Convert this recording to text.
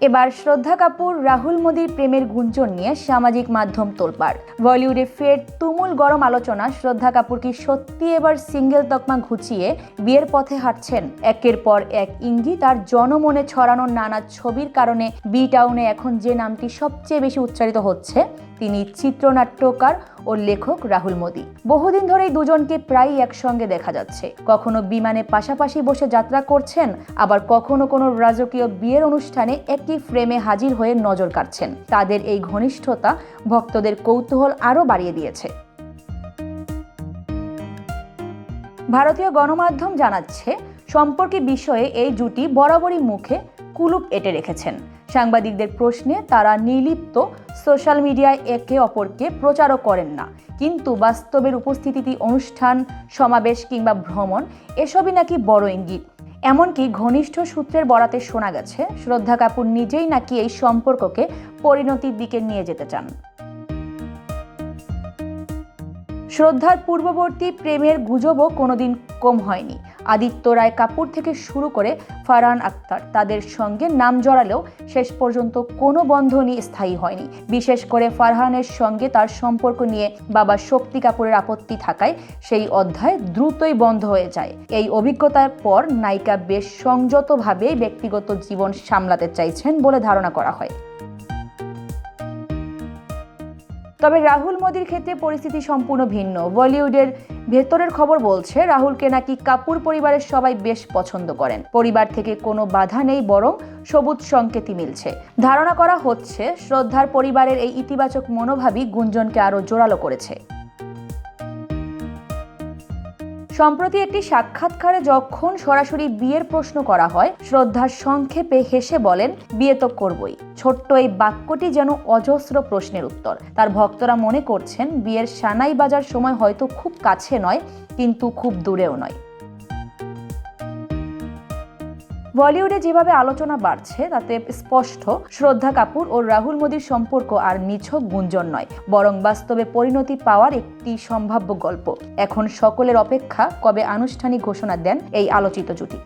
এবার শ্রদ্ধা কাপুর রাহুল মোদির প্রেমের গুঞ্জন নিয়ে সামাজিক মাধ্যম তোলপাড়। বলিউডে ফের তুমুল গরম আলোচনা। শ্রদ্ধা কাপুর কি সত্যি এবার সিঙ্গেল তকমা ঘুচিয়ে বিয়ের পথে হাঁটছেন? একের পর এক ইঙ্গিত আর জনমনে ছড়ানো নানা ছবির কারণে বি টাউনে এখন যে নামটি সবচেয়ে বেশি উচ্চারিত হচ্ছে তিনি চিত্রনাট্যকার ও লেখক রাহুল মোদি। বহুদিন ধরেই দুজনকে প্রায়ই একসঙ্গে দেখা যাচ্ছে। কখনো বিমানে পাশাপাশি বসে যাত্রা করছেন, আবার কখনো কোনো রাজকীয় বিয়ের অনুষ্ঠানে একই ফ্রেমে হাজির হয়ে নজর কাটছেন। তাদের এই ঘনিষ্ঠতা ভক্তদের কৌতূহল আরও বাড়িয়ে দিয়েছে। ভারতীয় গণমাধ্যম জানাচ্ছে, সম্পর্কে বিষয়ে এই জুটি বরাবরই মুখে কুলুপ এঁটে রেখেছেন। সাংবাদিকদের প্রশ্নে তারা নির্লিপ্ত, সোশ্যাল মিডিয়ায় একে অপরকে প্রচারও করেন না। কিন্তু বাস্তবের উপস্থিতি, অনুষ্ঠান, সমাবেশ কিংবা ভ্রমণ এসবই নাকি বড় ইঙ্গিত। এমনকি ঘনিষ্ঠ সূত্রের বরাতে শোনা গেছে, শ্রদ্ধা কাপুর নিজেই নাকি এই সম্পর্ককে পরিণতির দিকে নিয়ে যেতে চান। শ্রদ্ধার পূর্ববর্তী প্রেমের গুজবও কোনোদিন কম হয়নি। আদিত্য রায় কাপুর থেকে শুরু করে ফারহান আখতার, তাদের সঙ্গে নাম জড়ালেও শেষ পর্যন্ত কোনো বন্ধনই স্থায়ী হয়নি। বিশেষ করে ফারহানের সঙ্গে তার সম্পর্ক নিয়ে বাবা শক্তি কাপুরের আপত্তি থাকায় সেই অধ্যায় দ্রুতই বন্ধ হয়ে যায়। এই অভিজ্ঞতার পর নায়িকা বেশ সংযতভাবে ব্যক্তিগত জীবন সামলাতে চাইছেন বলে ধারণা করা হয়। তবে রাহুল মোদির ক্ষেত্রে পরিস্থিতি সম্পূর্ণ ভিন্ন। বলিউডের ভেতরের খবর বলছে, রাহুলকে নাকি কাপুর পরিবারের সবাই বেশ পছন্দ করেন। পরিবার থেকে কোনো বাধা নেই, বরং সবুজ সংকেতই মিলছে। ধারণা করা হচ্ছে, শ্রদ্ধার পরিবারের এই ইতিবাচক মনোভাবই গুঞ্জনকে আরও জোরালো করেছে। সম্প্রতি একটি সাক্ষাৎকারে যখন সরাসরি বিয়ের প্রশ্ন করা হয়, শ্রদ্ধা সংক্ষেপে হেসে বলেন, বিয়ে তো করবই। ছোট্ট এই বাক্যটি যেন অজস্র প্রশ্নের উত্তর। তার ভক্তরা মনে করছেন, বিয়ের সানাই বাজার সময় হয়তো খুব কাছে নয়, কিন্তু খুব দূরেও নয়। বলিউডে যেভাবে আলোচনা বাড়ছে তাতে স্পষ্ট, শ্রদ্ধা কাপুর ও রাহুল মোদির সম্পর্ক আর নিছক গুঞ্জন নয়, বরং বাস্তবে পরিণতি পাওয়ার একটি সম্ভাব্য গল্প। এখন সকলের অপেক্ষা, কবে আনুষ্ঠানিক ঘোষণা দেন এই আলোচিত জুটি।